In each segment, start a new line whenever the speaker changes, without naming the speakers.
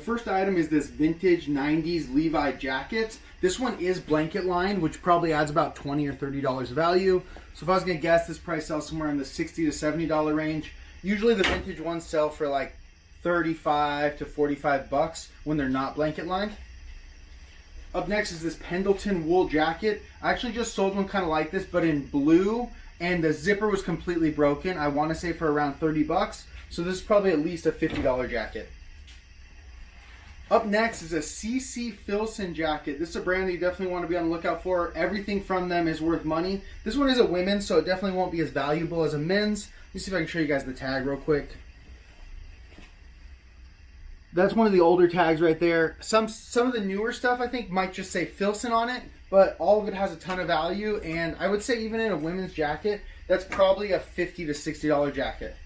first item is this vintage 90s Levi jacket. This one is blanket lined, which probably adds about $20 or $30 of value. So if I was going to guess, this price sells somewhere in the $60 to $70 range. Usually the vintage ones sell for like 35 to 45 bucks when they're not blanket lined. Up next is this Pendleton wool jacket. I actually just sold one kind of like this, but in blue, and the zipper was completely broken. I want to say for around 30 bucks. So this is probably at least a $50 jacket. Up next is a CC Filson jacket. This is a brand that you definitely want to be on the lookout for. Everything from them is worth money. This one is a women's, so it definitely won't be as valuable as a men's. Let me see if I can show you guys the tag real quick. That's one of the older tags right there. Some of the newer stuff I think might just say Filson on it, but all of it has a ton of value, and I would say even in a women's jacket, that's probably a $50 to $60 jacket.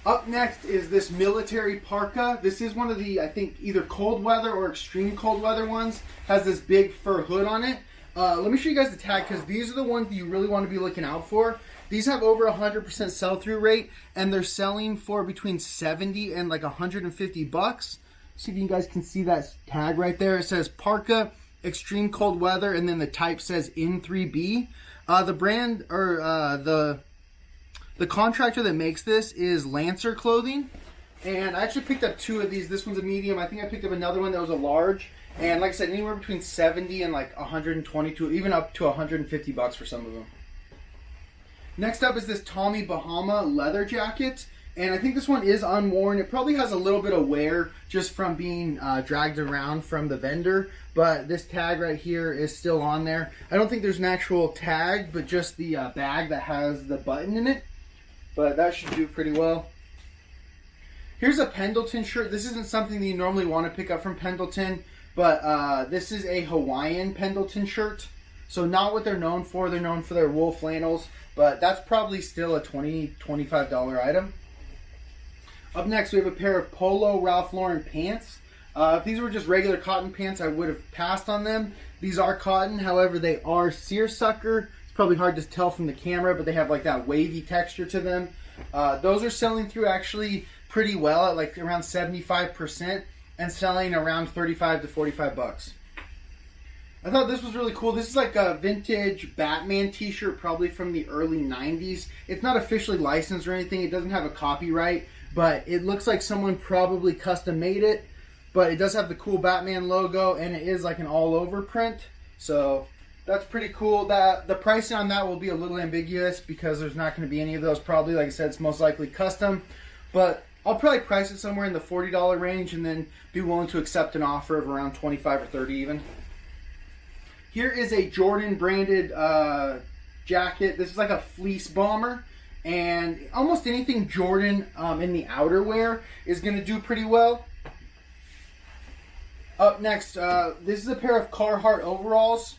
Up next is this military parka. This is one of the, I think, either cold weather or extreme cold weather ones. Has this big fur hood on it. Let me show you guys the tag, because these are the ones that you really want to be looking out for. These have over 100% sell-through rate, and they're selling for between 70 and like 150 bucks. See if you guys can see that tag right there. It says Parka Extreme Cold Weather, and then the type says N3B. The brand, or the contractor that makes this is Lancer Clothing, and I actually picked up two of these. This one's a medium. I think I picked up another one that was a large, and like I said, anywhere between 70 and like 120 to even up to 150 bucks for some of them. Next up is this Tommy Bahama leather jacket, and I think this one is unworn. It probably has a little bit of wear just from being dragged around from the vendor, but this tag right here is still on there. I don't think there's an actual tag, but just the bag that has the button in it, but that should do pretty well. Here's a Pendleton shirt. This isn't something that you normally want to pick up from Pendleton, but this is a Hawaiian Pendleton shirt. So not what they're known for. They're known for their wool flannels, but that's probably still a $20, $25 item. Up next, we have a pair of Polo Ralph Lauren pants. If these were just regular cotton pants, I would have passed on them. These are cotton, however, they are seersucker. It's probably hard to tell from the camera, but they have like that wavy texture to them. Those are selling through actually pretty well at like around 75% and selling around 35 to 45 bucks. I thought this was really cool. This is like a vintage Batman t-shirt, probably from the early 90s. It's not officially licensed or anything. It doesn't have a copyright, but it looks like someone probably custom made it. But it does have the cool Batman logo, and it is like an all-over print. So that's pretty cool. The pricing on that will be a little ambiguous because there's not going to be any of those probably. Like I said, it's most likely custom. But I'll probably price it somewhere in the $40 range and then be willing to accept an offer of around 25 or 30 even. Here is a Jordan branded jacket. This is like a fleece bomber, and almost anything Jordan in the outerwear is going to do pretty well. Up next, this is a pair of Carhartt overalls,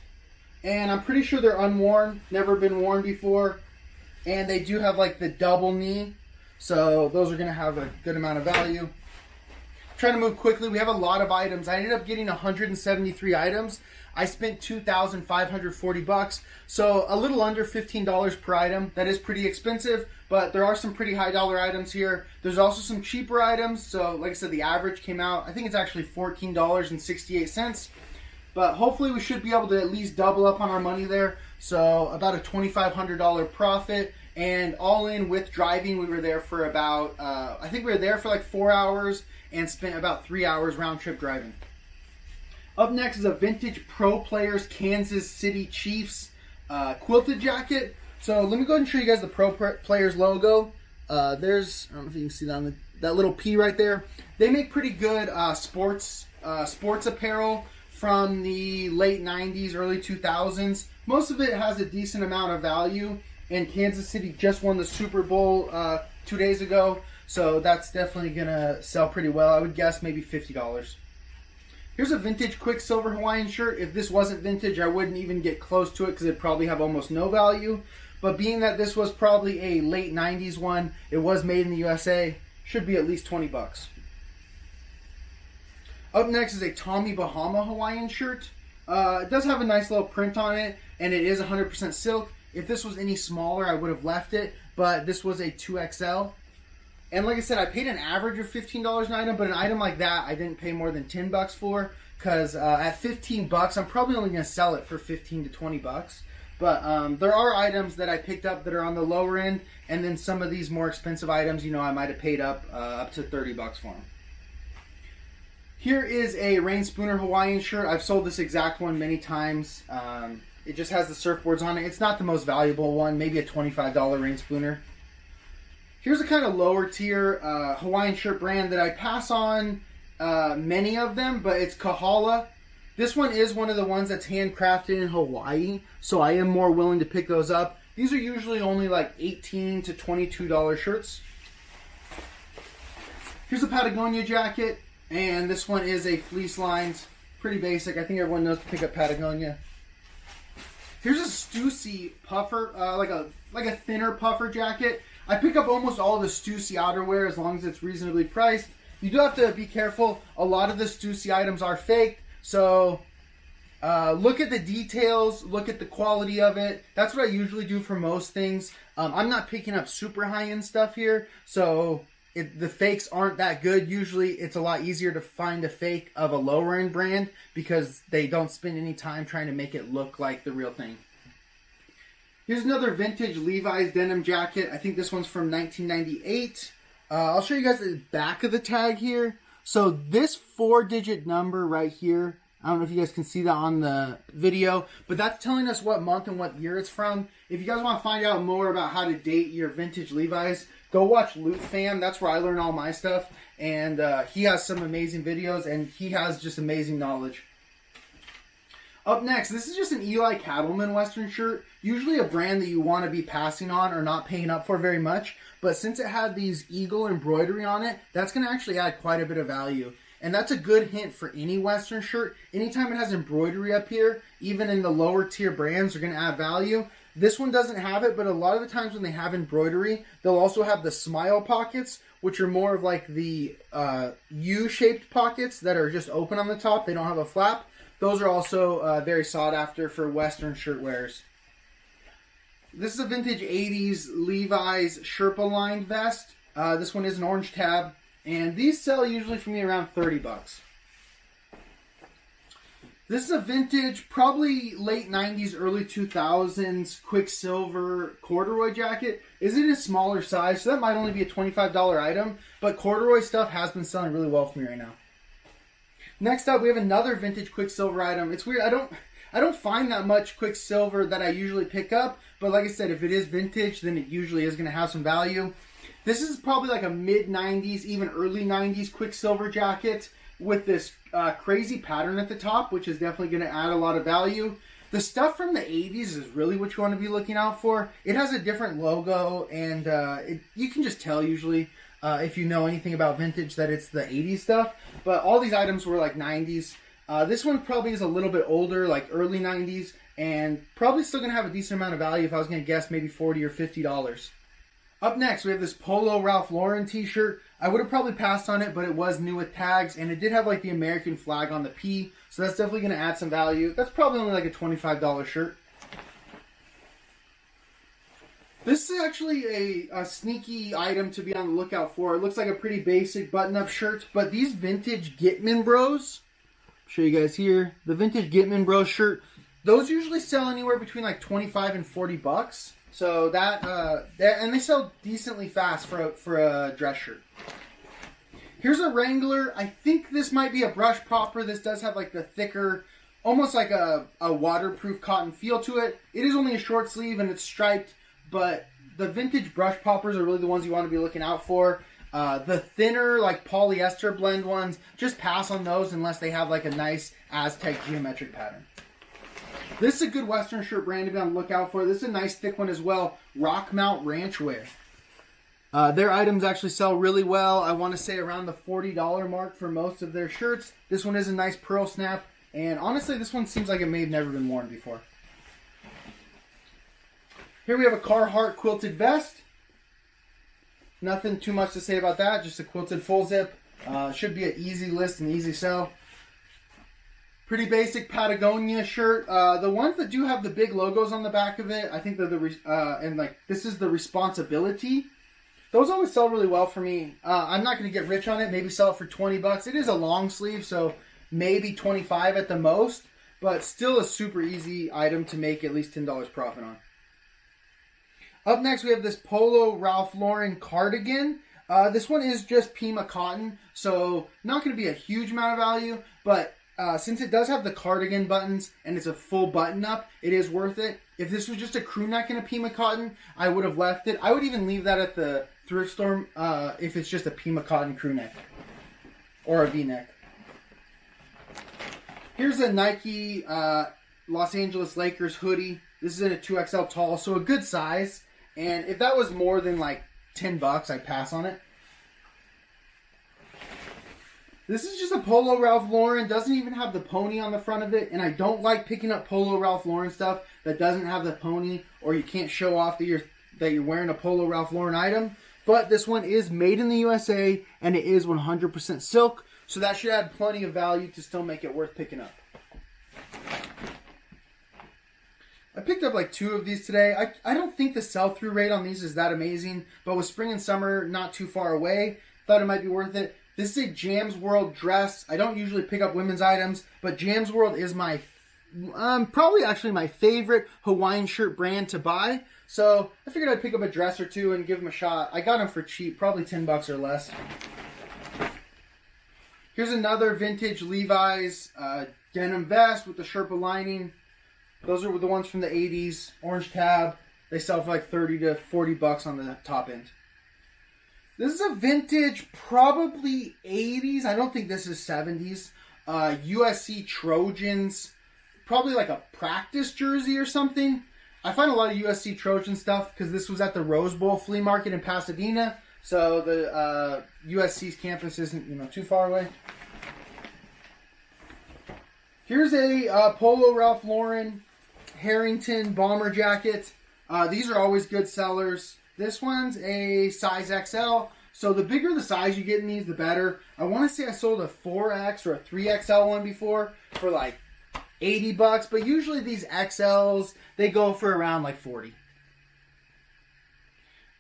and I'm pretty sure they're unworn, never been worn before, and they do have like the double knee, so those are going to have a good amount of value. Trying to move quickly. We have a lot of items. I ended up getting 173 items. I spent $2,540, so a little under $15 per item. That is pretty expensive, but there are some pretty high dollar items here. There's also some cheaper items. So like I said, the average came out, I think it's actually $14.68, but hopefully we should be able to at least double up on our money there. So about a $2,500 profit, and all in with driving, we were there for about, I think we were there for like 4 hours and spent about 3 hours round trip driving. Up next is a vintage Pro Players Kansas City Chiefs quilted jacket. So let me go ahead and show you guys the Pro Players logo. There's, I don't know if you can see that on that little P right there. They make pretty good sports apparel from the late 90s, early 2000s. Most of it has a decent amount of value, and Kansas City just won the Super Bowl 2 days ago, so that's definitely gonna sell pretty well. I would guess maybe $50. Here's a vintage Quicksilver Hawaiian shirt. If this wasn't vintage, I wouldn't even get close to it because it'd probably have almost no value. But being that this was probably a late 90s one, it was made in the USA, should be at least 20 bucks. Up next is a Tommy Bahama Hawaiian shirt. It does have a nice little print on it, and it is 100% silk. If this was any smaller, I would have left it, but this was a 2XL. And like I said, I paid an average of $15 an item, but an item like that I didn't pay more than $10 for, because at $15 I'm probably only going to sell it for 15 to 20 bucks. But there are items that I picked up that are on the lower end, and then some of these more expensive items, you know, I might have paid up to 30 bucks for them. Here is a Rain Spooner Hawaiian shirt. I've sold this exact one many times. It just has the surfboards on it. It's not the most valuable one, maybe a $25 Rain Spooner. Here's a kind of lower tier Hawaiian shirt brand that I pass on many of them, but it's Kahala. This one is one of the ones that's handcrafted in Hawaii, so I am more willing to pick those up. These are usually only like $18 to $22 shirts. Here's a Patagonia jacket, and this one is a fleece lined, pretty basic. I think everyone knows to pick up Patagonia. Here's a Stussy puffer, like a thinner puffer jacket. I pick up almost all the Stussy outerwear as long as it's reasonably priced. You do have to be careful. A lot of the Stussy items are fake, so look at the details, look at the quality of it. That's what I usually do for most things. I'm not picking up super high-end stuff here, so the fakes aren't that good. Usually it's a lot easier to find a fake of a lower-end brand because they don't spend any time trying to make it look like the real thing. Here's another vintage Levi's denim jacket. I think this one's from 1998. I'll show you guys the back of the tag here. So this 4-digit number right here, I don't know if you guys can see that on the video, but that's telling us what month and what year it's from. If you guys want to find out more about how to date your vintage Levi's, go watch Loot Fam. That's where I learn all my stuff. And he has some amazing videos, and he has just amazing knowledge. Up next, this is just an Eli Cattleman Western shirt. Usually a brand that you want to be passing on or not paying up for very much. But since it had these eagle embroidery on it, that's going to actually add quite a bit of value. And that's a good hint for any Western shirt. Anytime it has embroidery up here, even in the lower tier brands, are going to add value. This one doesn't have it, but a lot of the times when they have embroidery, they'll also have the smile pockets, which are more of like the U-shaped pockets that are just open on the top. They don't have a flap. Those are also very sought after for Western shirt wearers. This is a vintage 80s Levi's Sherpa lined vest. This one is an orange tab. And these sell usually for me around 30 bucks. This is a vintage, probably late 90s, early 2000s Quicksilver corduroy jacket. Is it a smaller size? So that might only be a $25 item. But corduroy stuff has been selling really well for me right now. Next up, we have another vintage Quicksilver item. It's weird. I don't find that much Quicksilver that I usually pick up. But like I said, if it is vintage, then it usually is going to have some value. This is probably like a mid-90s, even early 90s Quicksilver jacket with this crazy pattern at the top, which is definitely going to add a lot of value. The stuff from the 80s is really what you want to be looking out for. It has a different logo, and you can just tell usually if you know anything about vintage that it's the 80s stuff. But all these items were like 90s. This one probably is a little bit older, like early 90s, and probably still going to have a decent amount of value if I was going to guess maybe $40 or $50. Up next, we have this Polo Ralph Lauren t-shirt. I would have probably passed on it, but it was new with tags, and it did have like the American flag on the P, so that's definitely going to add some value. That's probably only like a $25 shirt. This is actually a sneaky item to be on the lookout for. It looks like a pretty basic button-up shirt, but these vintage Gitman Bros, I'll show you guys here, the vintage Gitman Bros shirt, those usually sell anywhere between like 25 and 40 bucks. So and they sell decently fast for a dress shirt. Here's a Wrangler. I think this might be a brush popper. This does have like the thicker, almost like a waterproof cotton feel to it. It is only a short sleeve and it's striped, but the vintage brush poppers are really the ones you want to be looking out for. The thinner, like polyester blend ones, just pass on those unless they have like a nice Aztec geometric pattern. This is a good Western shirt brand to be on the lookout for. This is a nice thick one as well. Rockmount Ranchwear. Their items actually sell really well. I want to say around the $40 mark for most of their shirts. This one is a nice pearl snap. And honestly, this one seems like it may have never been worn before. Here we have a Carhartt quilted vest. Nothing too much to say about that. Just a quilted full zip. Should be an easy list and easy sell. Pretty basic Patagonia shirt. The ones that do have the big logos on the back of it, I think they're and like this is the Responsibility. Those always sell really well for me. I'm not going to get rich on it. Maybe sell it for 20 bucks. It is a long sleeve, so maybe 25 at the most, but still a super easy item to make at least $10 profit on. Up next, we have this Polo Ralph Lauren cardigan. This one is just Pima cotton, so not going to be a huge amount of value, but since it does have the cardigan buttons and it's a full button up, it is worth it. If this was just a crew neck and a Pima cotton, I would have left it. I would even leave that at the thrift store if it's just a Pima cotton crew neck or a V-neck. Here's a Nike Los Angeles Lakers hoodie. This is in a 2XL tall, so a good size. And if that was more than like 10 bucks, I'd pass on it. This is just a Polo Ralph Lauren. Doesn't even have the pony on the front of it. And I don't like picking up Polo Ralph Lauren stuff that doesn't have the pony, or you can't show off that you're wearing a Polo Ralph Lauren item. But this one is made in the USA, and it is 100% silk. So that should add plenty of value to still make it worth picking up. I picked up like 2 of these today. I don't think the sell-through rate on these is that amazing, but with spring and summer not too far away, thought it might be worth it. This is a Jam's World dress. I don't usually pick up women's items, but Jam's World is my probably actually my favorite Hawaiian shirt brand to buy. So I figured I'd pick up a dress or 2 and give them a shot. I got them for cheap, probably 10 bucks or less. Here's another vintage Levi's denim vest with the Sherpa lining. Those are the ones from the 80s. Orange tab. They sell for like 30 to 40 bucks on the top end. This is a vintage, probably 80s. I don't think this is 70s. USC Trojans. Probably like a practice jersey or something. I find a lot of USC Trojan stuff because this was at the Rose Bowl Flea Market in Pasadena. So the USC's campus isn't too far away. Here's a Polo Ralph Lauren Harrington bomber jacket. These are always good sellers. This one's a size XL. So the bigger the size you get in these, the better. I want to say I sold a 4X or a 3XL one before for like 80 bucks. But usually these XLs, they go for around like 40.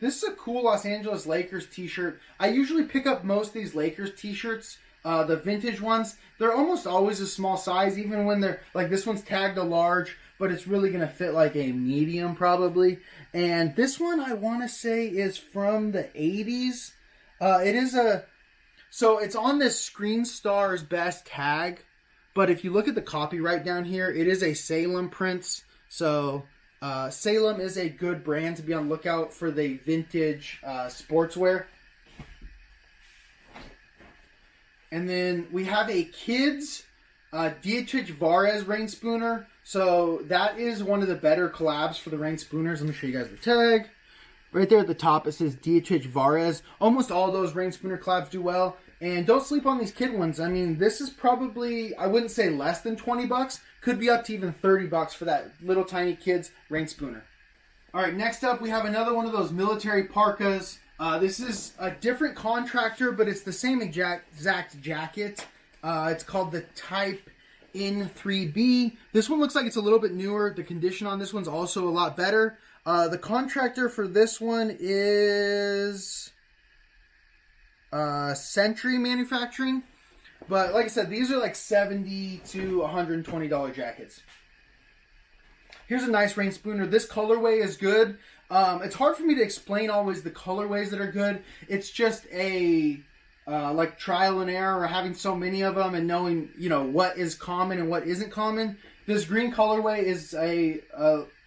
This is a cool Los Angeles Lakers t-shirt. I usually pick up most of these Lakers t-shirts. The vintage ones, they're almost always a small size, even when they're, like this one's tagged a large, but it's really going to fit like a medium probably. And this one I want to say is from the 80s. So it's on this Screen Star's Best tag, but if you look at the copyright down here, it is a Salem prints. So Salem is a good brand to be on the lookout for the vintage sportswear. And then we have a kids Dietrich Varese rain spooner. So that is one of the better collabs for the rain spooners. Let me show you guys the tag. Right there at the top it says Dietrich Varese. Almost all those rain spooner collabs do well. And don't sleep on these kid ones. I mean, this is probably, I wouldn't say less than 20 bucks. Could be up to even 30 bucks for that little tiny kids rain spooner. Alright, next up we have another one of those military parkas. This is a different contractor, but it's the same exact jacket. It's called the Type N3B. This one looks like it's a little bit newer. The condition on this one's also a lot better. The contractor for this one is Century Manufacturing. But like I said, these are like $70 to $120 jackets. Here's a nice rain spooner. This colorway is good. It's hard for me to explain always the colorways that are good. It's just a like trial and error, or having so many of them and knowing what is common and what isn't common. This green colorway is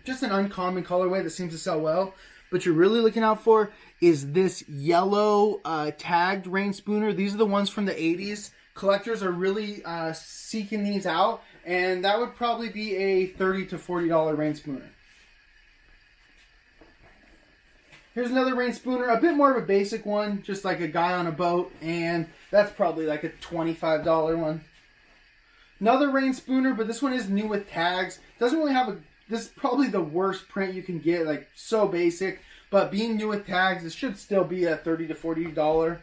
just an uncommon colorway that seems to sell well. But you're really looking out for is this yellow tagged rain spooner. These are the ones from the 80s. Collectors are really seeking these out, and that would probably be a $30 to $40 rain spooner. Here's another rain spooner, a bit more of a basic one, just like a guy on a boat, and that's probably like a $25 one. Another rain spooner, but this one is new with tags. Doesn't really have this is probably the worst print you can get, like so basic, but being new with tags, it should still be a $30 to $40.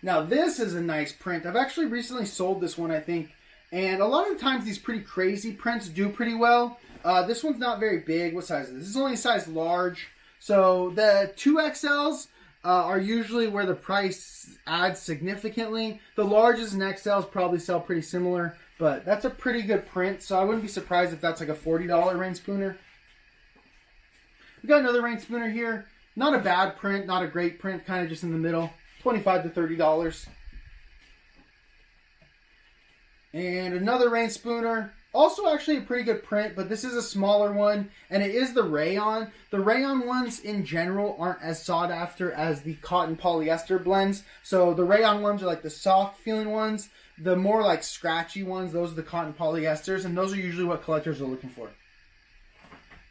Now this is a nice print. I've actually recently sold this one, I think, and a lot of the times these pretty crazy prints do pretty well. This one's not very big. What size is this? This is only a size large. So the 2XLs, are usually where the price adds significantly. The larges and XLs probably sell pretty similar, but that's a pretty good print, so I wouldn't be surprised if that's like a $40 rain spooner. We got another rain spooner here. Not a bad print, not a great print, kind of just in the middle. $25 to $30. And another rain spooner. Also actually a pretty good print, but this is a smaller one, and it is the rayon. The rayon ones in general aren't as sought after as the cotton polyester blends. So the rayon ones are like the soft feeling ones. The more like scratchy ones, those are the cotton polyesters, and those are usually what collectors are looking for.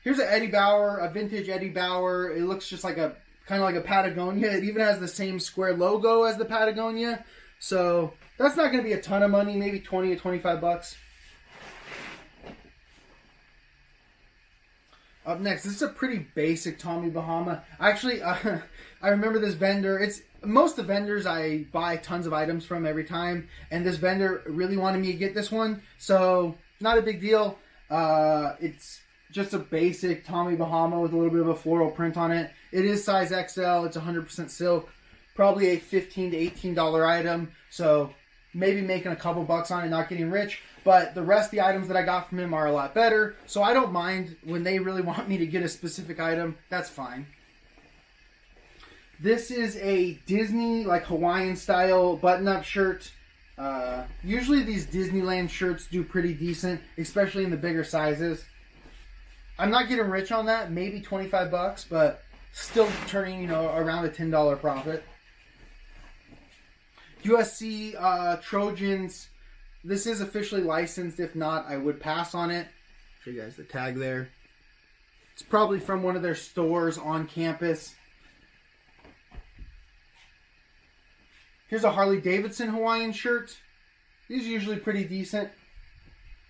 Here's an Eddie Bauer, a vintage Eddie Bauer. It looks just like a kind of like a Patagonia. It even has the same square logo as the Patagonia. So that's not going to be a ton of money, maybe 20 to 25 bucks. Up next, this is a pretty basic Tommy Bahama. Actually, I remember this vendor. It's most of the vendors I buy tons of items from every time, and this vendor really wanted me to get this one, so not a big deal. It's just a basic Tommy Bahama with a little bit of a floral print on it. It is size XL. It's 100% silk. Probably a $15 to $18 item, so maybe making a couple bucks on it, not getting rich. But the rest of the items that I got from him are a lot better, so I don't mind when they really want me to get a specific item. That's fine. This is a Disney, like Hawaiian style button-up shirt. Usually these Disneyland shirts do pretty decent, especially in the bigger sizes. I'm not getting rich on that, maybe 25 bucks, but still turning, around a $10 profit. USC Trojans. This is officially licensed. If not, I would pass on it. Show you guys the tag there. It's probably from one of their stores on campus. Here's a Harley Davidson Hawaiian shirt. These are usually pretty decent.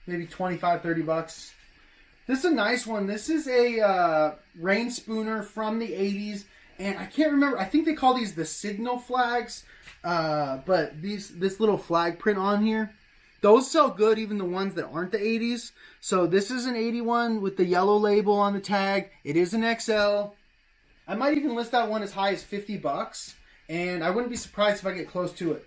Maybe 25, 30 bucks. This is a nice one. This is a rain spooner from the 80s. And I can't remember. I think they call these the signal flags. But this little flag print on here, those sell good, even the ones that aren't the 80s. So this is an 81 with the yellow label on the tag. It is an XL. I might even list that one as high as 50 bucks. And I wouldn't be surprised if I get close to it.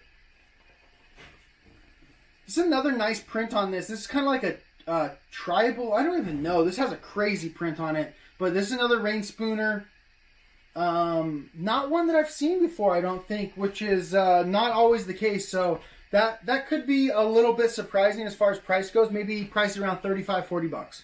This is another nice print on this. This is kind of like a tribal. I don't even know. This has a crazy print on it. But this is another rain spooner. Not one that I've seen before, I don't think, which is not always the case. So that could be a little bit surprising as far as price goes. Maybe price around 35, 40 bucks.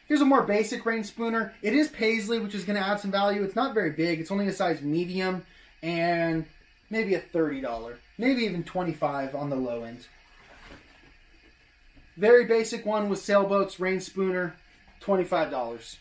Here's a more basic rain spooner. It is paisley, which is going to add some value. It's not very big. It's only a size medium, and maybe a $30. Maybe even 25 on the low end. Very basic one with sailboats, rain spooner, $25.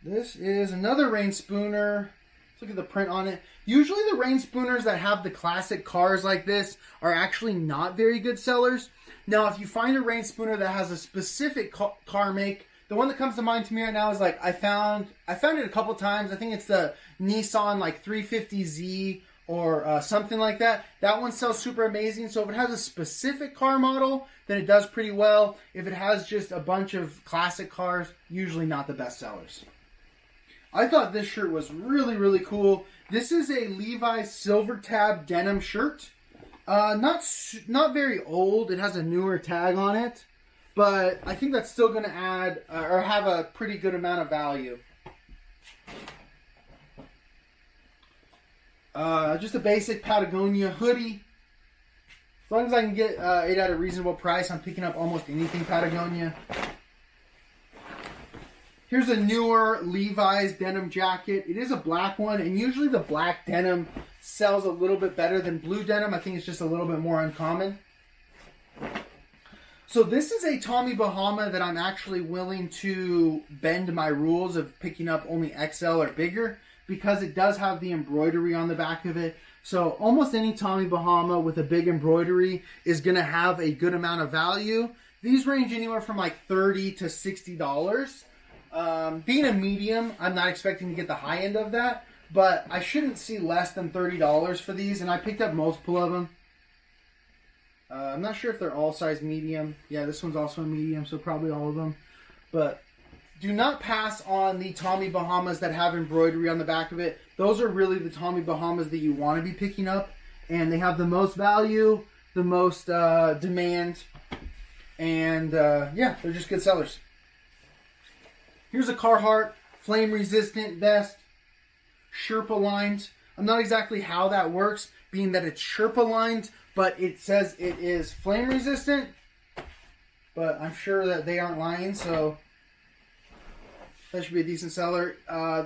This is another rain spooner. Let's look at the print on it. Usually the rain spooners that have the classic cars like this are actually not very good sellers. Now, if you find a rain spooner that has a specific car make, the one that comes to mind to me right now is like I found it a couple times. I think it's the Nissan like 350Z or something like that. That one sells super amazing. So if it has a specific car model, then it does pretty well. If it has just a bunch of classic cars, usually not the best sellers. I thought this shirt was really, really cool. This is a Levi's silver tab denim shirt. Not very old. It has a newer tag on it. But I think that's still going to add or have a pretty good amount of value. Just a basic Patagonia hoodie. As long as I can get it at a reasonable price, I'm picking up almost anything Patagonia. Here's a newer Levi's denim jacket. It is a black one, and usually the black denim sells a little bit better than blue denim. I think it's just a little bit more uncommon. So this is a Tommy Bahama that I'm actually willing to bend my rules of picking up only XL or bigger, because it does have the embroidery on the back of it. So almost any Tommy Bahama with a big embroidery is going to have a good amount of value. These range anywhere from like $30 to $60. Being a medium, I'm not expecting to get the high end of that, but I shouldn't see less than $30 for these, and I picked up multiple of them. I'm not sure if they're all size medium. Yeah, this one's also a medium, so probably all of them. But do not pass on the Tommy Bahamas that have embroidery on the back of it. Those are really the Tommy Bahamas that you want to be picking up. And they have the most value, the most demand. And yeah, they're just good sellers. Here's a Carhartt flame resistant vest. Sherpa lined. I'm not exactly how that works, being that it's Sherpa lined, but it says it is flame resistant. But I'm sure that they aren't lying, so that should be a decent seller.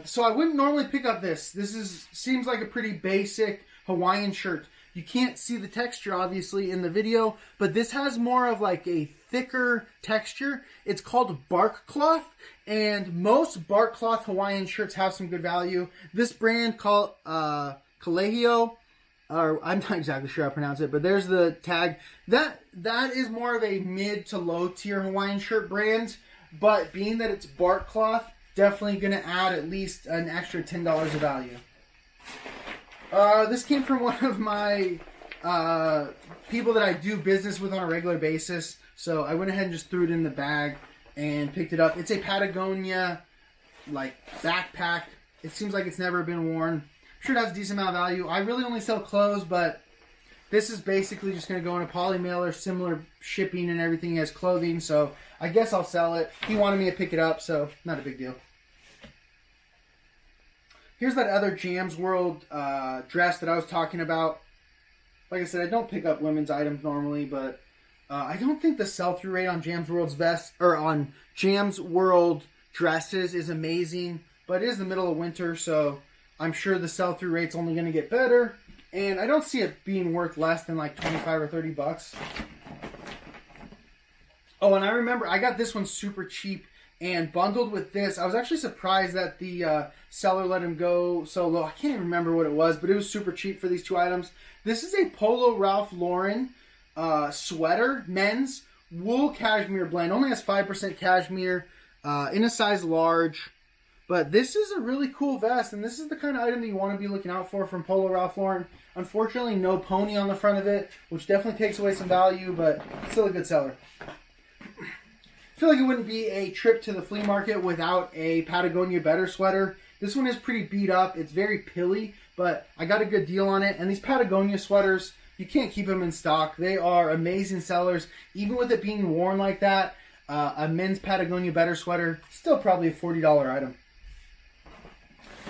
So I wouldn't normally pick up this. This seems like a pretty basic Hawaiian shirt. You can't see the texture, obviously, in the video, but this has more of like a thicker texture. It's called bark cloth, and most bark cloth Hawaiian shirts have some good value. This brand called Kalehio, or I'm not exactly sure how to pronounce it, but there's the tag. That is more of a mid to low tier Hawaiian shirt brand, but being that it's bark cloth, definitely going to add at least an extra $10 of value. This came from one of my people that I do business with on a regular basis. So I went ahead and just threw it in the bag and picked it up. It's a Patagonia like backpack. It seems like it's never been worn. I'm sure it has a decent amount of value. I really only sell clothes, but this is basically just going to go in a poly mailer, similar shipping and everything as clothing. So I guess I'll sell it. He wanted me to pick it up, so not a big deal. Here's that other Jams World dress that I was talking about. Like I said, I don't pick up women's items normally, but I don't think the sell-through rate on Jams World's vest or on Jams World dresses is amazing. But it is the middle of winter, so I'm sure the sell-through rate's only going to get better. And I don't see it being worth less than like 25 or 30 bucks. Oh, and I remember I got this one super cheap. And bundled with this, I was actually surprised that the seller let him go so low. I can't even remember what it was, but it was super cheap for these two items. This is a Polo Ralph Lauren sweater, men's wool cashmere blend. Only has 5% cashmere in a size large. But this is a really cool vest, and this is the kind of item that you want to be looking out for from Polo Ralph Lauren. Unfortunately, no pony on the front of it, which definitely takes away some value, but still a good seller. I feel like it wouldn't be a trip to the flea market without a Patagonia Better sweater. This one is pretty beat up. It's very pilly, but I got a good deal on it. And these Patagonia sweaters, you can't keep them in stock. They are amazing sellers. Even with it being worn like that, a men's Patagonia Better sweater, still probably a $40 item.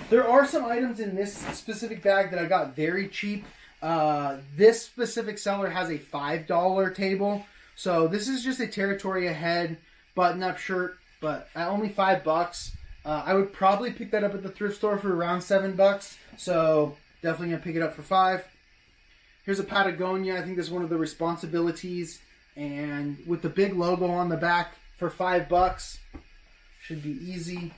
There are some items in this specific bag that I got very cheap. This specific seller has a $5 table. So this is just a Territory Ahead button-up shirt, but at only $5. I would probably pick that up at the thrift store for around $7. So definitely gonna pick it up for $5. Here's a Patagonia. I think this is one of the responsibilities, and with the big logo on the back for $5, should be easy.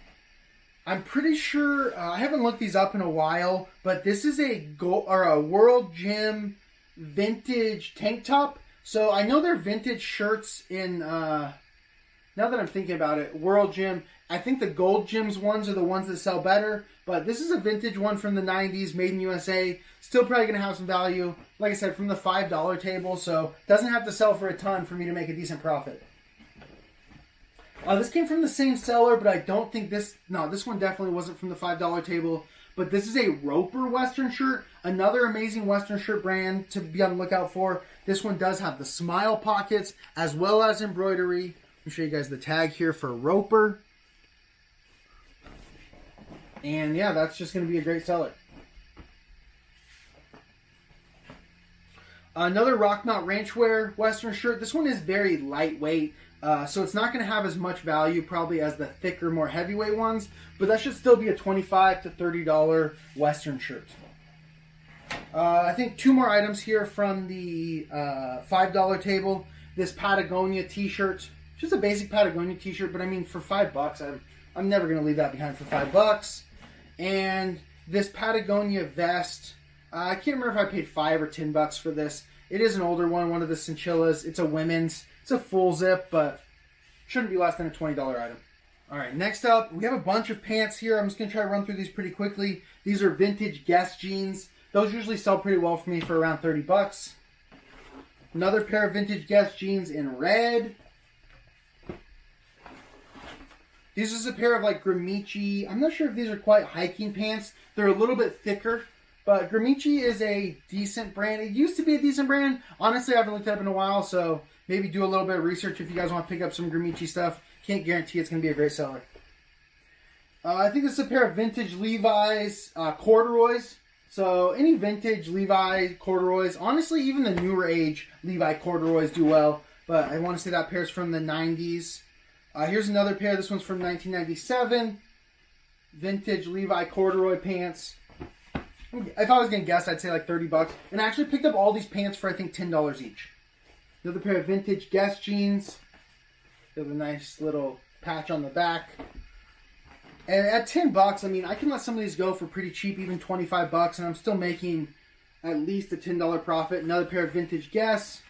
I'm pretty sure I haven't looked these up in a while, but this is a World Gym vintage tank top. So I know they're vintage shirts in. Now that I'm thinking about it, World Gym, I think the Gold Gyms ones are the ones that sell better, but this is a vintage one from the 90s, made in USA. Still probably going to have some value, like I said, from the $5 table, so doesn't have to sell for a ton for me to make a decent profit. This came from the same seller, but I don't think this one definitely wasn't from the $5 table, but this is a Roper Western shirt, another amazing Western shirt brand to be on the lookout for. This one does have the smile pockets as well as embroidery. Let me show you guys the tag here for Roper. And yeah, that's just going to be a great seller. Another Rockmount Ranchwear Western shirt. This one is very lightweight, so it's not going to have as much value probably as the thicker, more heavyweight ones, but that should still be a $25 to $30 Western shirt. I think two more items here from the $5 table. This Patagonia t-shirt. Just a basic Patagonia t-shirt, but I mean for $5, I'm never going to leave that behind for $5. And this Patagonia vest, I can't remember if I paid $5 or $10 for this. It is an older one of the Cinchillas. It's a women's. It's a full zip, but shouldn't be less than a $20 item. All right, next up, we have a bunch of pants here. I'm just going to try to run through these pretty quickly. These are vintage Guess jeans. Those usually sell pretty well for me for around $30. Another pair of vintage Guess jeans in red. These is a pair of like Gramici. I'm not sure if these are quite hiking pants. They're a little bit thicker, but Gramici is a decent brand. It used to be a decent brand. Honestly, I haven't looked it up in a while, so maybe do a little bit of research if you guys want to pick up some Gramici stuff. Can't guarantee it's going to be a great seller. I think this is a pair of vintage Levi's corduroys. So any vintage Levi corduroys, honestly, even the newer age Levi corduroys do well. But I want to say that pair's from the 90s. Here's another pair. This one's from 1997. Vintage Levi corduroy pants. If I was going to guess, I'd say like 30 bucks. And I actually picked up all these pants for, I think, $10 each. Another pair of vintage Guess jeans. They have a nice little patch on the back. And at 10 bucks, I mean, I can let some of these go for pretty cheap, even 25 bucks, and I'm still making at least a $10 profit. Another pair of vintage Guess.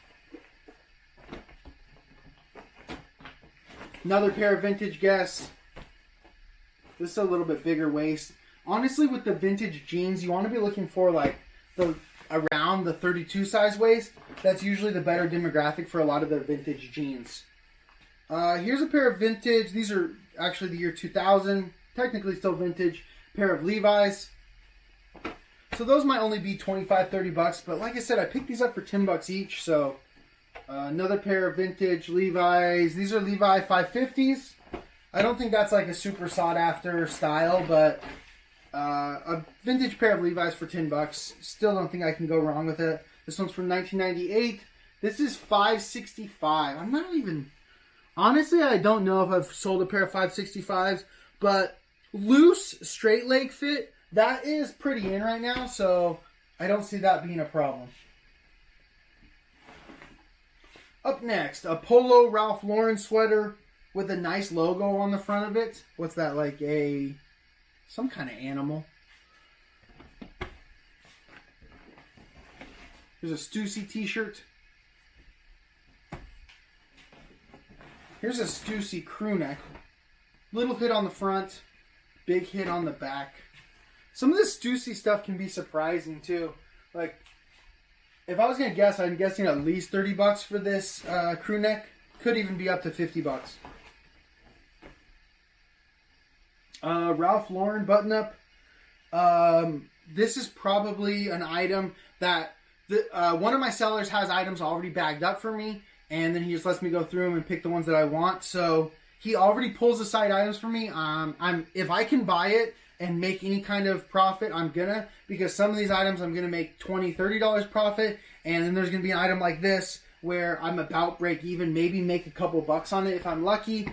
Another pair of vintage Guess. This is a little bit bigger waist. Honestly, with the vintage jeans, you want to be looking for like around the 32 size waist. That's usually the better demographic for a lot of the vintage jeans. Here's a pair of vintage. These are actually the year 2000. Technically still vintage. Pair of Levi's. So those might only be 25, 30 bucks. But like I said, I picked these up for 10 bucks each. So another pair of vintage Levi's. These are Levi 550s. I don't think that's like a super sought after style, but a vintage pair of Levi's for 10 bucks. Still don't think I can go wrong with it. This one's from 1998. This is 565. I'm not even... Honestly, I don't know if I've sold a pair of 565s, but loose, straight leg fit, that is pretty in right now, so I don't see that being a problem. Up next, a polo Ralph Lauren sweater with a nice logo on the front of it. What's that, like some kind of animal? Here's a Stussy t-shirt. Here's a Stussy crew neck. Little hit on the front, big hit on the back. Some of this Stussy stuff can be surprising too. Like, if I was going to guess, I'm guessing at least 30 bucks for this crew neck. Could even be up to 50 bucks. Ralph Lauren button up. This is probably an item that one of my sellers has items already bagged up for me. And then he just lets me go through them and pick the ones that I want. So he already pulls aside items for me. If I can buy it and make any kind of profit, I'm gonna, because some of these items I'm gonna make $20, $30 profit, and then there's gonna be an item like this where I'm about break even, maybe make a couple bucks on it if I'm lucky.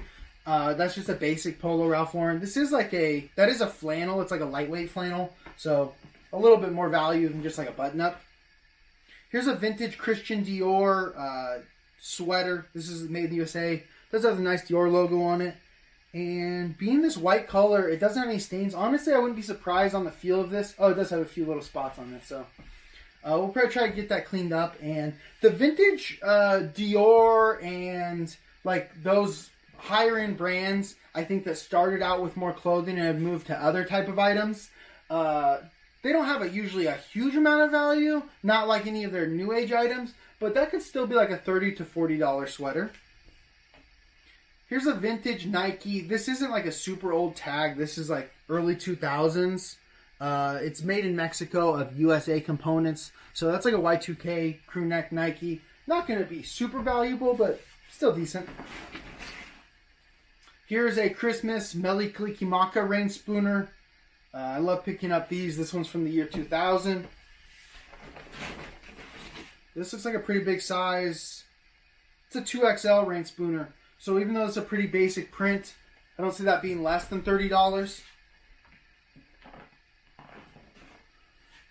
That's just a basic polo Ralph Lauren. This is like that is a flannel. It's like a lightweight flannel, so a little bit more value than just like a button up. Here's a vintage Christian Dior sweater. This is made in the USA. Does have a nice Dior logo on it. And being this white color, it doesn't have any stains. Honestly, I wouldn't be surprised on the feel of this. Oh, it does have a few little spots on this. So we'll probably try to get that cleaned up. And the vintage Dior and like those higher end brands, I think that started out with more clothing and have moved to other type of items. They don't have usually a huge amount of value. Not like any of their new age items. But that could still be like a $30 to $40 sweater. Here's a vintage Nike. This isn't like a super old tag. This is like early 2000s. It's made in Mexico of USA components. So that's like a Y2K crew neck Nike. Not going to be super valuable, but still decent. Here's a Christmas Mele Kalikimaka rain spooner. I love picking up these. This one's from the year 2000. This looks like a pretty big size. It's a 2XL rain spooner. So even though it's a pretty basic print, I don't see that being less than $30.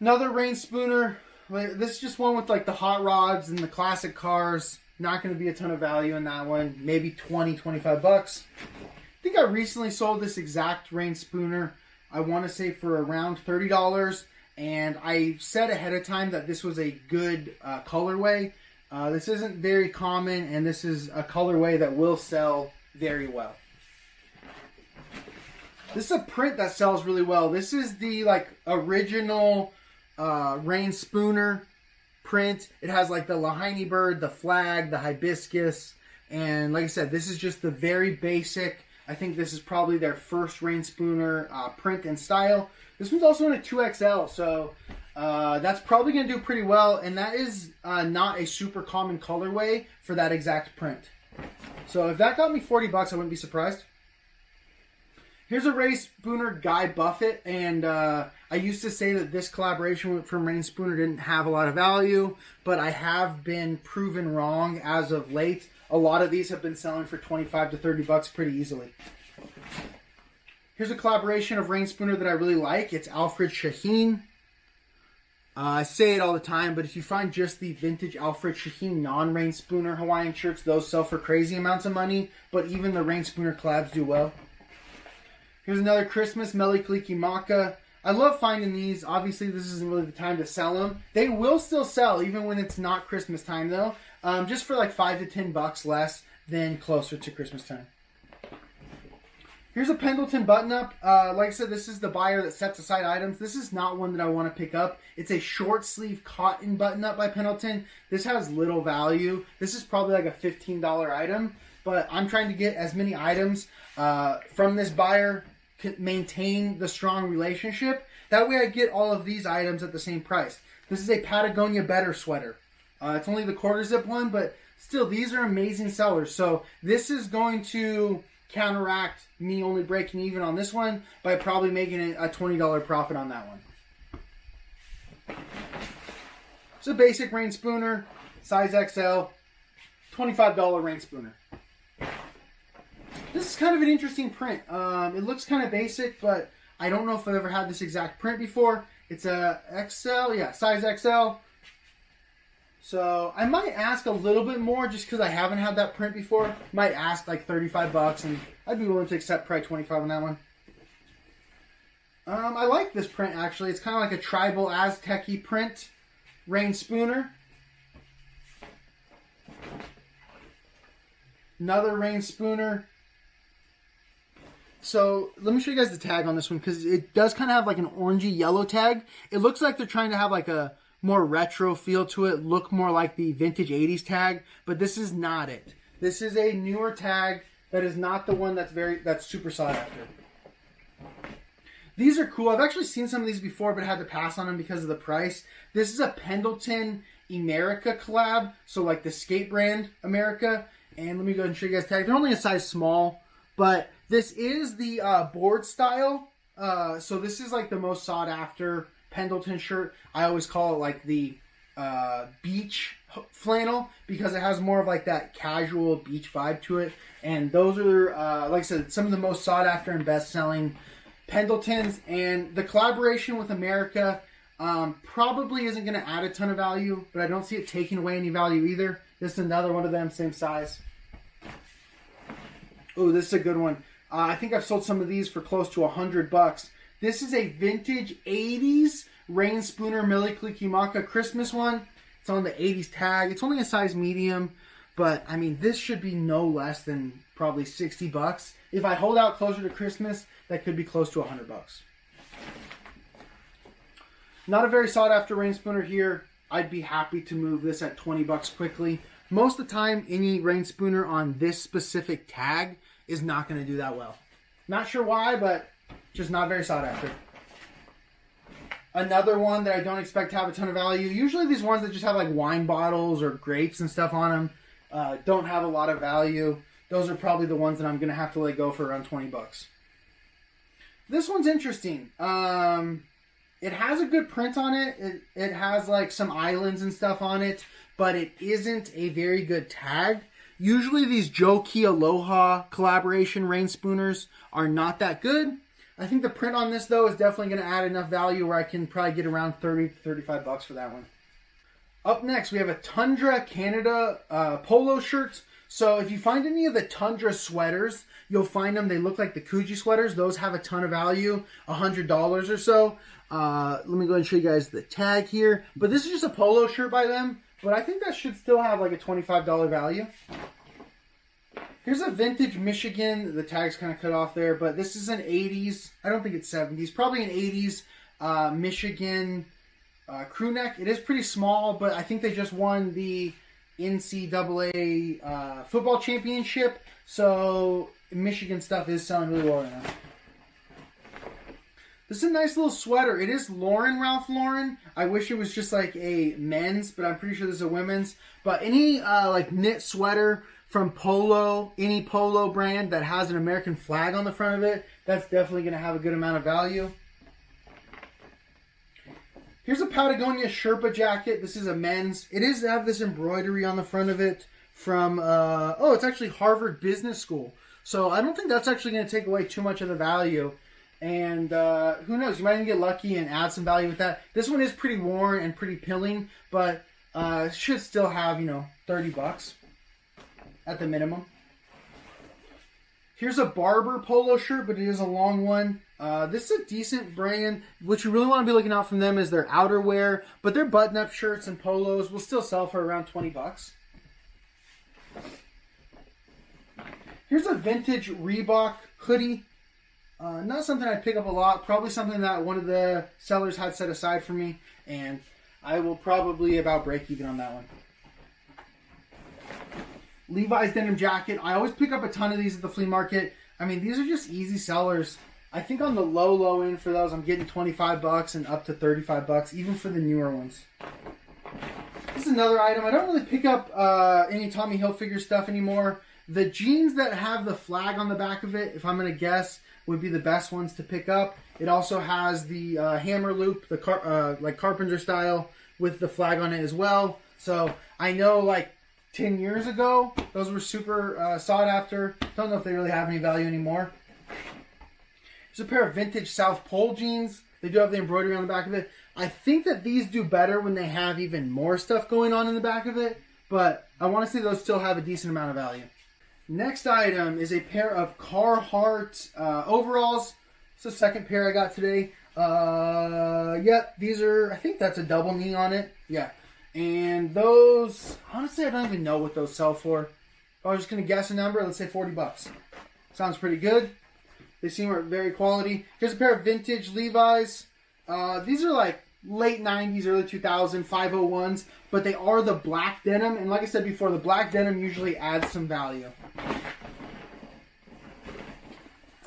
Another rain spooner. This is just one with like the hot rods and the classic cars. Not going to be a ton of value in that one. Maybe 20, 25 bucks. I think I recently sold this exact rain spooner. I want to say for around $30. And I said ahead of time that this was a good colorway. This isn't very common, and this is a colorway that will sell very well. This is a print that sells really well. This is the like original rain spooner print. It has like the Lahaini bird, the flag, the hibiscus, and like I said, this is just the very basic I think this is probably their first rain spooner print and style. This one's also in a 2XL, so that's probably going to do pretty well. And that is not a super common colorway for that exact print. So if that got me $40, I wouldn't be surprised. Here's a rain spooner Guy Buffett, and I used to say that this collaboration from Rain Spooner didn't have a lot of value, but I have been proven wrong as of late. A lot of these have been selling for $25 to $30 pretty easily. Here's a collaboration of Rain Spooner that I really like. It's Alfred Shaheen. I say it all the time, but if you find just the vintage Alfred Shaheen non-Rain Spooner Hawaiian shirts, those sell for crazy amounts of money, but even the Rain Spooner collabs do well. Here's another Christmas Mele Kalikimaka. I love finding these. Obviously, this isn't really the time to sell them. They will still sell, even when it's not Christmas time, though. Just for like $5 to $10 less than closer to Christmas time. Here's a Pendleton button-up. Like I said, this is the buyer that sets aside items. This is not one that I want to pick up. It's a short-sleeve cotton button-up by Pendleton. This has little value. This is probably like a $15 item. But I'm trying to get as many items from this buyer, maintain the strong relationship. That way I get all of these items at the same price. This is a Patagonia Better sweater. It's only the quarter zip one, but still, these are amazing sellers. So this is going to counteract me only breaking even on this one by probably making it a $20 profit on that one. It's a basic rain spooner, size XL, $25 rain spooner. This is kind of an interesting print. It looks kind of basic, but I don't know if I've ever had this exact print before. It's a XL, yeah, size XL. So I might ask a little bit more just because I haven't had that print before. Might ask like $35, and I'd be willing to accept probably $25 on that one. I like this print actually. It's kind of like a tribal Aztec-y print. Rain spooner. Another rain spooner. So let me show you guys the tag on this one because it does kind of have like an orangey yellow tag. It looks like they're trying to have like a more retro feel to it, look more like the vintage 80s tag, but this is not it. This is a newer tag that is not the one that's super sought after. These are cool. I've actually seen some of these before, but had to pass on them because of the price. This is a Pendleton America collab, so like the skate brand America. And let me go ahead and show you guys the tag. They're only a size small, but this is the board style. So this is like the most sought after Pendleton shirt. I always call it like the beach flannel because it has more of like that casual beach vibe to it. And those are, like I said, some of the most sought after and best selling Pendletons. And the collaboration with America probably isn't going to add a ton of value, but I don't see it taking away any value either. This is another one of them, same size. Oh, this is a good one. I think I've sold some of these for close to $100. This is a vintage 80s rain spooner Mele Kalikimaka Christmas one. It's on the 80s tag. It's only a size medium, but I mean, this should be no less than probably $60. If I hold out closer to Christmas, that could be close to $100. Not a very sought after rain spooner here. I'd be happy to move this at $20 quickly. Most of the time, any rain spooner on this specific tag is not going to do that well. Not sure why, but just not very sought after. Another one that I don't expect to have a ton of value. Usually these ones that just have like wine bottles or grapes and stuff on them don't have a lot of value. Those are probably the ones that I'm going to have to let go for around $20. This one's interesting. It has a good print on it. It has like some islands and stuff on it, but it isn't a very good tag. Usually these Joe Key Aloha collaboration rain spooners are not that good. I think the print on this though is definitely going to add enough value where I can probably get around $30 to $35 for that one. Up next we have a Tundra Canada polo shirt. So if you find any of the Tundra sweaters, you'll find them. They look like the Kuji sweaters. Those have a ton of value, $100 or so. Let me go ahead and show you guys the tag here. But this is just a polo shirt by them. But I think that should still have like a $25 value. Here's a vintage Michigan. The tag's kind of cut off there. But this is an 80s. I don't think it's 70s. Probably an 80s Michigan crew neck. It is pretty small. But I think they just won the NCAA football championship. So Michigan stuff is selling really well right now. This is a nice little sweater. It is Lauren, Ralph Lauren. I wish it was just like a men's, but I'm pretty sure this is a women's. But any like knit sweater from Polo, any Polo brand that has an American flag on the front of it, that's definitely going to have a good amount of value. Here's a Patagonia Sherpa jacket. This is a men's. It is have this embroidery on the front of it from, oh, it's actually Harvard Business School. So I don't think that's actually going to take away too much of the value. And who knows, you might even get lucky and add some value with that. This one is pretty worn and pretty pilling, but should still have, you know, $30 at the minimum. Here's a Barber polo shirt, but it is a long one. This is a decent brand. What you really want to be looking out from them is their outerwear, but their button-up shirts and polos will still sell for around $20. Here's a vintage Reebok hoodie. Not something I'd pick up a lot. Probably something that one of the sellers had set aside for me, and I will probably about break even on that one. Levi's denim jacket. I always pick up a ton of these at the flea market. I mean, these are just easy sellers. I think on the low end for those, I'm getting $25 and up to $35, even for the newer ones. This is another item. I don't really pick up any Tommy Hilfiger stuff anymore. The jeans that have the flag on the back of it, if I'm going to guess, would be the best ones to pick up. It also has the hammer loop, the like carpenter style with the flag on it as well. So I know like 10 years ago, those were super sought after. Don't know if they really have any value anymore. There's a pair of vintage South Pole jeans. They do have the embroidery on the back of it. I think that these do better when they have even more stuff going on in the back of it, but I want to see those still have a decent amount of value. Next item is a pair of Carhartt overalls. It's the second pair I got today. Yep, these are, I think that's a double knee on it. Yeah. And those, honestly, I don't even know what those sell for. If I was just going to guess a number, let's say $40. Sounds pretty good. They seem very quality. Here's a pair of vintage Levi's. These are like late 90s, early 2000s, 501s, but they are the black denim. And like I said before, the black denim usually adds some value.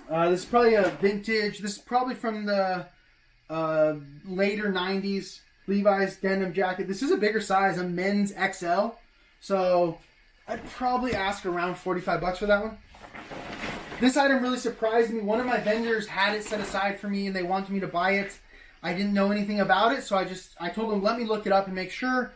This is probably a vintage. This is probably from the later 90s Levi's denim jacket. This is a bigger size, a men's XL. So I'd probably ask around $45 for that one. This item really surprised me. One of my vendors had it set aside for me and they wanted me to buy it. I didn't know anything about it, so I told them, let me look it up and make sure.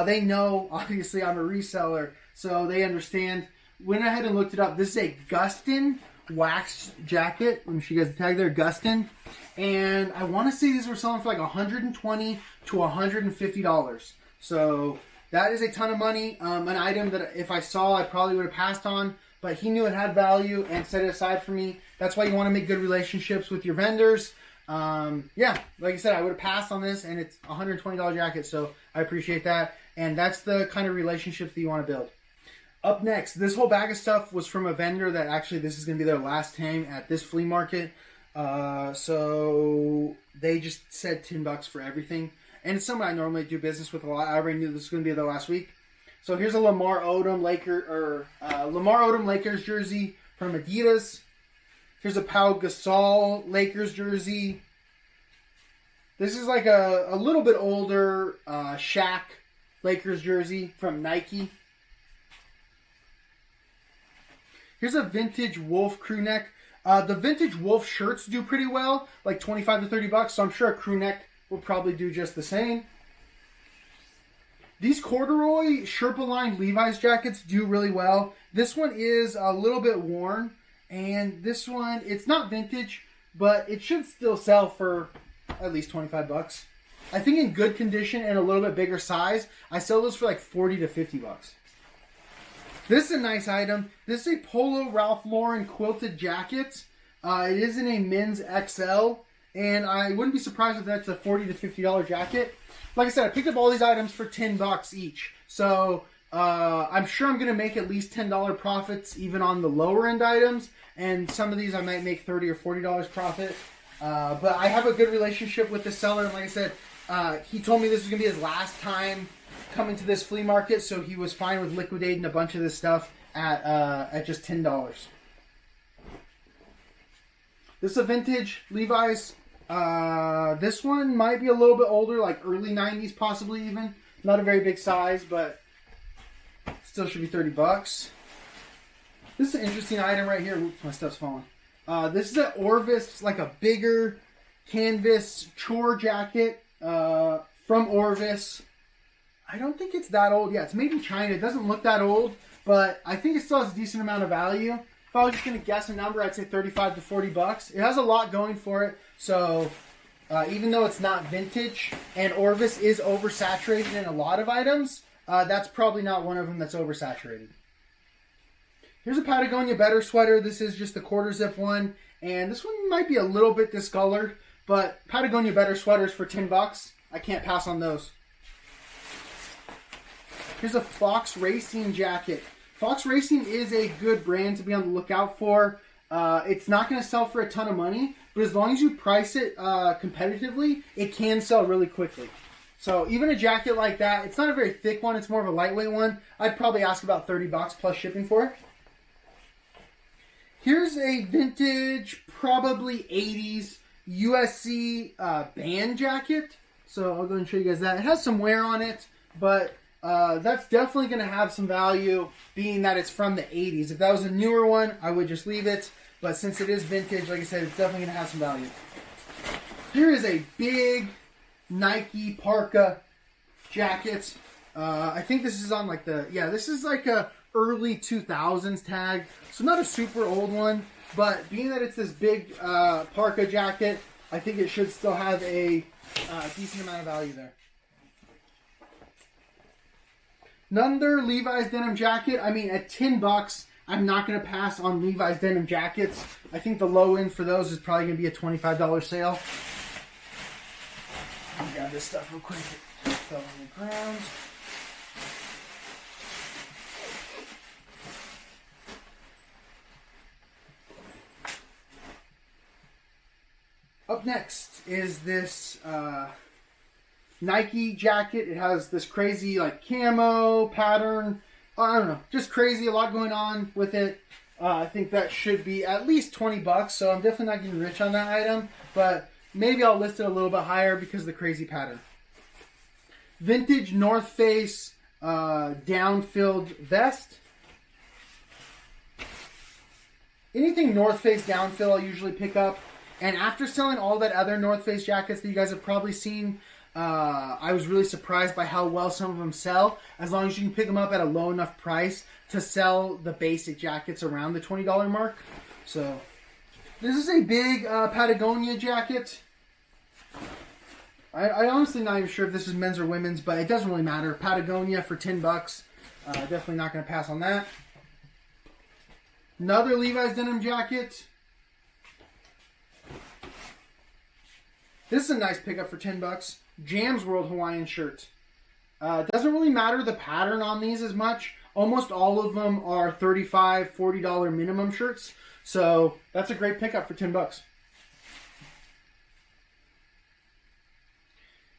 They know, obviously, I'm a reseller, so they understand. Went ahead and looked it up. This is a Gustin wax jacket. Let me show you guys the tag there, Gustin. And I want to say these were selling for like $120 to $150. So that is a ton of money. An item that if I saw, I probably would have passed on. But he knew it had value and set it aside for me. That's why you want to make good relationships with your vendors. Yeah, like I said, I would have passed on this, and it's a $120 jacket, so I appreciate that. And that's the kind of relationships that you want to build. Up next, this whole bag of stuff was from a vendor that actually this is going to be their last time at this flea market. So they just said $10 for everything. And it's someone I normally do business with a lot. I already knew this was going to be their last week. So here's a Lamar Odom Lakers jersey from Adidas. Here's a Pau Gasol Lakers jersey. This is like a little bit older Shaq Lakers jersey from Nike. Here's a vintage Wolf crew neck. The vintage Wolf shirts do pretty well, like $25 to $30. So I'm sure a crew neck will probably do just the same. These corduroy Sherpa-lined Levi's jackets do really well. This one is a little bit worn. And this one, it's not vintage, but it should still sell for at least $25. I think in good condition and a little bit bigger size, I sell those for like $40 to $50. This is a nice item. This is a Polo Ralph Lauren quilted jacket. It is in a men's XL, and I wouldn't be surprised if that's a $40 to $50 jacket. Like I said, I picked up all these items for $10 each. So I'm sure I'm going to make at least $10 profits even on the lower end items. And some of these I might make $30 or $40 profit. But I have a good relationship with the seller. And like I said, he told me this was going to be his last time coming to this flea market. So he was fine with liquidating a bunch of this stuff at just $10. This is a vintage Levi's. This one might be a little bit older, like early 90s possibly even. Not a very big size, but still should be 30 bucks. This is an interesting item right here. Oops, my stuff's falling. This is an Orvis, like a bigger canvas chore jacket from Orvis. I don't think it's that old. Yeah, it's made in China. It doesn't look that old, but I think it still has a decent amount of value. If I was just going to guess a number, I'd say 35 to 40 bucks. It has a lot going for it, so even though it's not vintage and Orvis is oversaturated in a lot of items, that's probably not one of them that's oversaturated. Here's a Patagonia Better sweater. This is just the quarter zip one, and this one might be a little bit discolored, but Patagonia Better sweaters for 10 bucks. I can't pass on those. Here's a Fox Racing jacket. Fox Racing is a good brand to be on the lookout for. It's not going to sell for a ton of money, but as long as you price it competitively, it can sell really quickly. So even a jacket like that, it's not a very thick one, it's more of a lightweight one. I'd probably ask about 30 bucks plus shipping for it. Here's a vintage, probably 80s USC band jacket. So I'll go and show you guys that. It has some wear on it, but that's definitely going to have some value, being that it's from the 80s. If that was a newer one, I would just leave it. But since it is vintage, like I said, it's definitely going to have some value. Here is a big Nike parka jacket. I think this is on like this is like a early 2000s tag. So not a super old one, but being that it's this big parka jacket, I think it should still have a decent amount of value there. Another Levi's denim jacket. I mean, at 10 bucks, I'm not going to pass on Levi's denim jackets. I think the low end for those is probably going to be a $25 sale. Let me grab this stuff real quick. It fell on the ground. Up next is this Nike jacket. It has this crazy like camo pattern. I don't know, just crazy. A lot going on with it. I think that should be at least 20 bucks. So I'm definitely not getting rich on that item, but maybe I'll list it a little bit higher because of the crazy pattern. Vintage North Face down-filled vest. Anything North Face down-fill I'll usually pick up. And after selling all that other North Face jackets that you guys have probably seen, I was really surprised by how well some of them sell, as long as you can pick them up at a low enough price to sell the basic jackets around the $20 mark. So this is a big Patagonia jacket. I honestly not even sure if this is men's or women's, but it doesn't really matter. Patagonia for 10 bucks. Definitely not going to pass on that. Another Levi's denim jacket. This is a nice pickup for 10 bucks. Jam's World Hawaiian shirt. Doesn't really matter the pattern on these as much. Almost all of them are $35, $40 minimum shirts. So that's a great pickup for 10 bucks.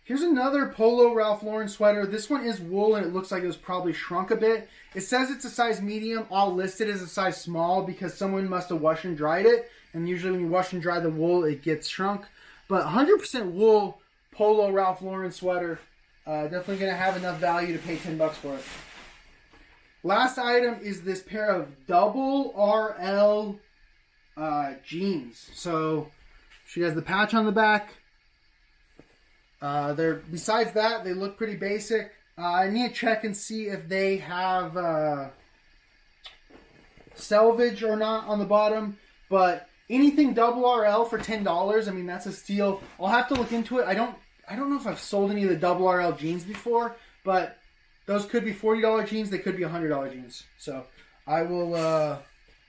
Here's another Polo Ralph Lauren sweater. This one is wool and it looks like it was probably shrunk a bit. It says it's a size medium. I'll list it as a size small because someone must have washed and dried it. And usually when you wash and dry the wool, it gets shrunk. But 100% wool Polo Ralph Lauren sweater. Definitely going to have enough value to pay 10 bucks for it. Last item is this pair of double RL jeans. So she has the patch on the back. Besides that, they look pretty basic. I need to check and see if they have selvage or not on the bottom. But anything double RL for $10, I mean, that's a steal. I'll have to look into it. I don't know if I've sold any of the double RL jeans before, but those could be $40 jeans. They could be $100 jeans. So I'll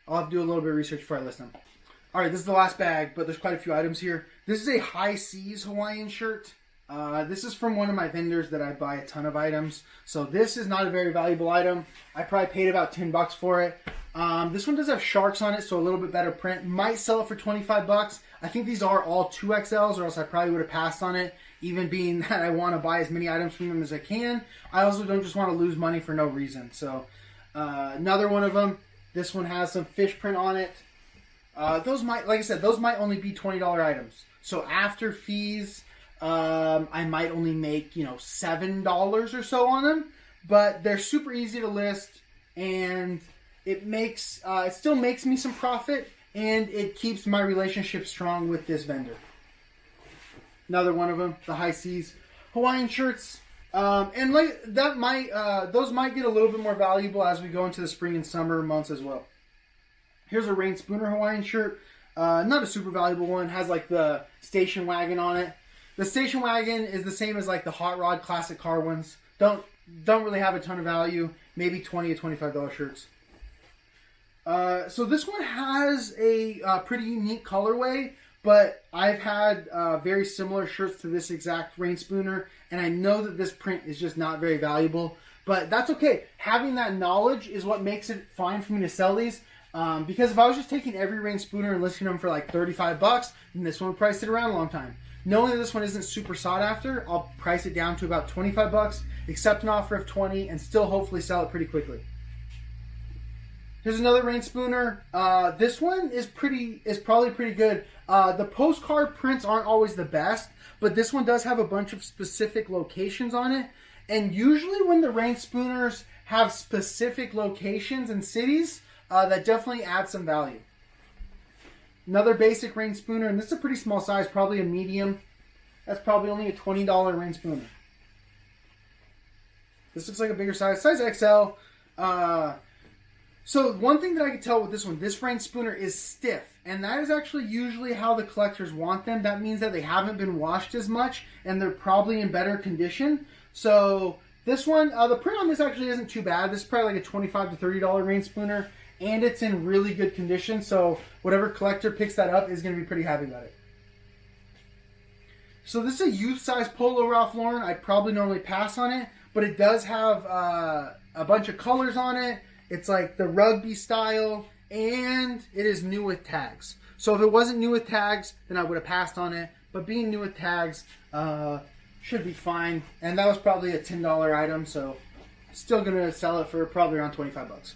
have to do a little bit of research before I list them. All right, this is the last bag, but there's quite a few items here. This is a High Seas Hawaiian shirt. This is from one of my vendors that I buy a ton of items. So this is not a very valuable item. I probably paid about 10 bucks for it. This one does have sharks on it, so a little bit better print. Might sell it for 25 bucks. I think these are all 2XLs, or else I probably would have passed on it, even being that I want to buy as many items from them as I can. I also don't just want to lose money for no reason. So another one of them. This one has some fish print on it. Those might, like I said, those might only be $20 items. So after fees, I might only make, $7 or so on them. But they're super easy to list, and it still makes me some profit, and it keeps my relationship strong with this vendor. Another one of them, the High Seas Hawaiian shirts. And like that those might get a little bit more valuable as we go into the spring and summer months as well. Here's a Rain Spooner Hawaiian shirt. Not a super valuable one. Has like the station wagon on it. The station wagon is the same as like the Hot Rod classic car ones. Don't really have a ton of value. Maybe $20 to $25 shirts. So this one has a pretty unique colorway, but I've had very similar shirts to this exact Rain Spooner, and I know that this print is just not very valuable. But that's okay. Having that knowledge is what makes it fine for me to sell these. Because if I was just taking every Rain Spooner and listing them for like $35, then this one would price it around a long time. Knowing that this one isn't super sought after, I'll price it down to about $25, accept an offer of $20, and still hopefully sell it pretty quickly. Here's another Rain Spooner. This one is probably pretty good. The postcard prints aren't always the best, but this one does have a bunch of specific locations on it. And usually when the Rain Spooners have specific locations and cities, that definitely adds some value. Another basic Rain Spooner, and this is a pretty small size, probably a medium. That's probably only a $20 Rain Spooner. This looks like a bigger size XL. So one thing that I can tell with this one, this Rain Spooner is stiff. And that is actually usually how the collectors want them. That means that they haven't been washed as much, and they're probably in better condition. So this one, the print on this actually isn't too bad. This is probably like a $25 to $30 Rain Spooner. And it's in really good condition, so whatever collector picks that up is going to be pretty happy about it. So this is a youth size Polo Ralph Lauren. I'd probably normally pass on it, but it does have a bunch of colors on it. It's like the rugby style, and it is new with tags. So if it wasn't new with tags, then I would have passed on it. But being new with tags should be fine. And that was probably a $10 item, so still going to sell it for probably around $25.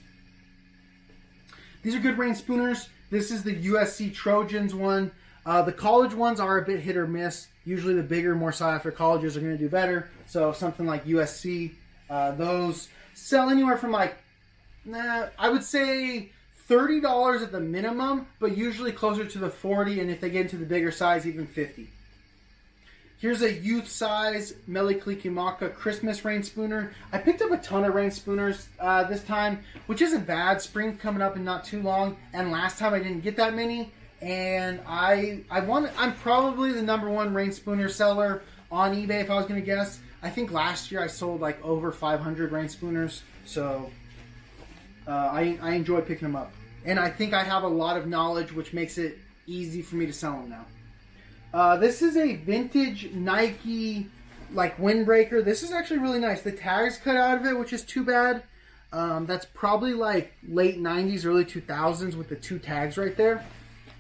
These are good Rain Spooners. This is the USC Trojans one. The college ones are a bit hit or miss. Usually the bigger, more sought after colleges are going to do better. So something like USC, those sell anywhere from like, I would say $30 at the minimum, but usually closer to the $40, and if they get into the bigger size, even $50. Here's a youth size Mele Kalikimaka Christmas Rain Spooner. I picked up a ton of Rain Spooners this time, which isn't bad. Spring coming up in not too long, and last time I didn't get that many. And I'm probably the #1 Rain Spooner seller on eBay if I was going to guess. I think last year I sold like over 500 Rain Spooners, so I enjoy picking them up. And I think I have a lot of knowledge, which makes it easy for me to sell them now. This is a vintage Nike like windbreaker. This is actually really nice. The tag's cut out of it, which is too bad. That's probably like late 90s, early 2000s with the two tags right there.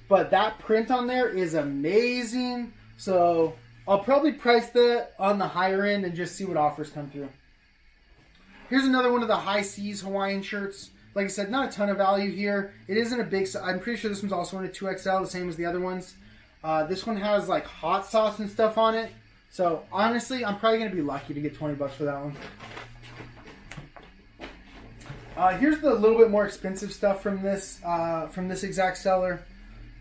But that print on there is amazing. So I'll probably price that on the higher end and just see what offers come through. Here's another one of the High Seas Hawaiian shirts. Like I said, not a ton of value here. It isn't a big size. I'm pretty sure this one's also in a 2XL, the same as the other ones. This one has like hot sauce and stuff on it. So honestly, I'm probably going to be lucky to get $20 for that one. Here's the little bit more expensive stuff from this exact seller.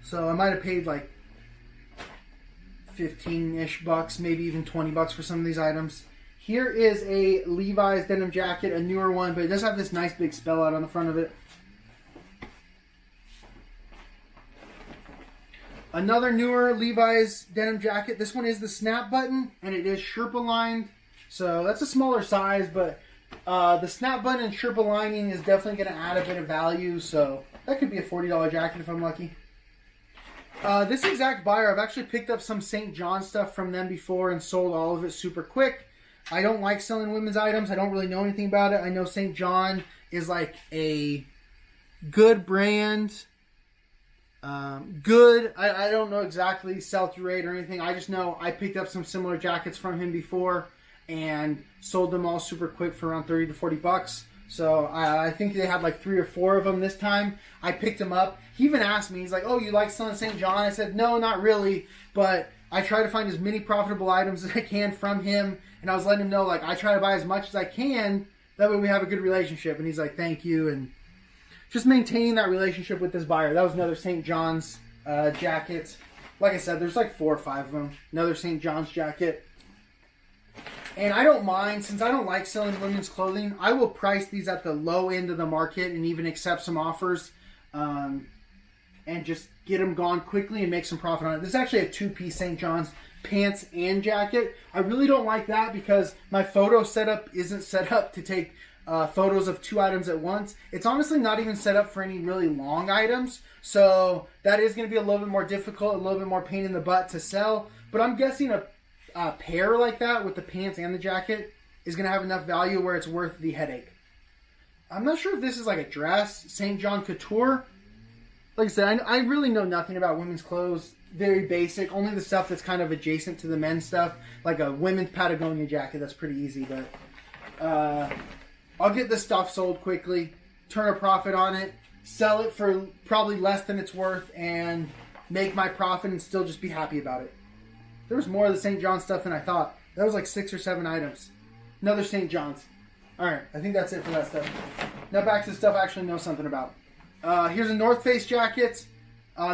So I might have paid like 15-ish bucks, maybe even $20 for some of these items. Here is a Levi's denim jacket, a newer one, but it does have this nice big spell out on the front of it. Another newer Levi's denim jacket. This one is the snap button, and it is Sherpa lined. So that's a smaller size, but the snap button and Sherpa lining is definitely going to add a bit of value. So that could be a $40 jacket if I'm lucky. This exact buyer, I've actually picked up some St. John stuff from them before and sold all of it super quick. I don't like selling women's items. I don't really know anything about it. I know St. John is like a good brand. Good. I don't know exactly sell-through rate or anything. I just know I picked up some similar jackets from him before and sold them all super quick for around 30 to 40 bucks. So I think they had like 3 or 4 of them this time. I picked them up. He even asked me, he's like, oh, you like selling St. John? I said, no, not really. But I try to find as many profitable items as I can from him. And I was letting him know, like, I try to buy as much as I can. That way we have a good relationship. And he's like, thank you. And just maintaining that relationship with this buyer. That was another St. John's jacket. Like I said, there's like 4 or 5 of them. Another St. John's jacket. And I don't mind, since I don't like selling women's clothing, I will price these at the low end of the market and even accept some offers and just get them gone quickly and make some profit on it. This is actually a 2-piece St. John's pants and jacket. I really don't like that because my photo setup isn't set up to take photos of 2 items at once. It's honestly not even set up for any really long items. So that is going to be a little bit more difficult, a little bit more pain in the butt to sell. But I'm guessing a pair like that with the pants and the jacket is going to have enough value where it's worth the headache. I'm not sure if this is like a dress, St. John Couture. Like I said, I really know nothing about women's clothes. Very basic. Only the stuff that's kind of adjacent to the men's stuff. Like a women's Patagonia jacket. That's pretty easy. But I'll get this stuff sold quickly. Turn a profit on it. Sell it for probably less than it's worth. And make my profit and still just be happy about it. There was more of the St. John stuff than I thought. That was like 6 or 7 items. Another St. John's. Alright, I think that's it for that stuff. Now back to the stuff I actually know something about. Here's a North Face jacket.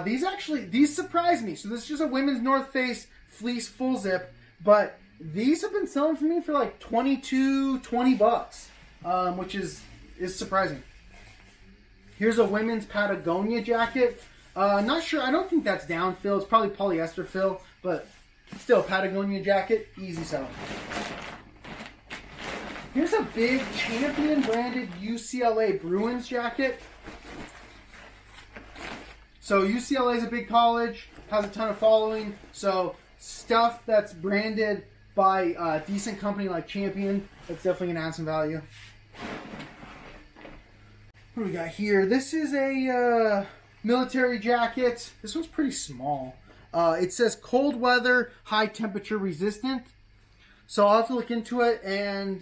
These surprised me. So this is just a women's North Face fleece full zip. But these have been selling for me for like $20 bucks. Which is surprising. Here's a women's Patagonia jacket. Not sure. I don't think that's down fill. It's probably polyester fill. But still, Patagonia jacket, easy selling. Here's a big Champion branded UCLA Bruins jacket. So UCLA is a big college, has a ton of following. So stuff that's branded by a decent company like Champion, that's definitely going to add some value. What do we got here? This is a military jacket. This one's pretty small. It says cold weather, high temperature resistant. So I'll have to look into it. And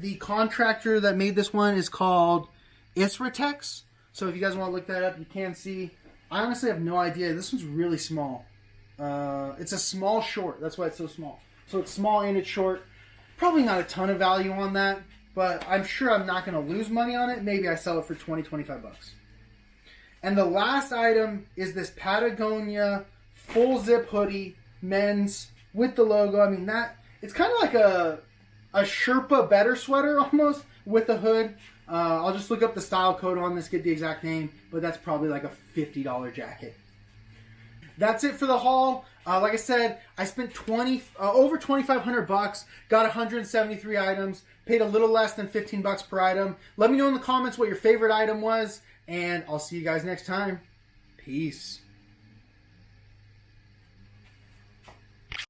the contractor that made this one is called Isratex. So if you guys want to look that up, you can see. I honestly have no idea. This one's really small. It's a small short. That's why it's so small. So it's small and it's short. Probably not a ton of value on that. But I'm sure I'm not going to lose money on it. Maybe I sell it for 20, 25 bucks. And the last item is this Patagonia full zip hoodie, men's, with the logo. I mean, it's kind of like a Sherpa better sweater almost with a hood. I'll just look up the style code on this, get the exact name, but that's probably like a $50 jacket. That's it for the haul. Like I said, I spent over 2,500 bucks, got 173 items, paid a little less than 15 bucks per item. Let me know in the comments what your favorite item was, and I'll see you guys next time. Peace.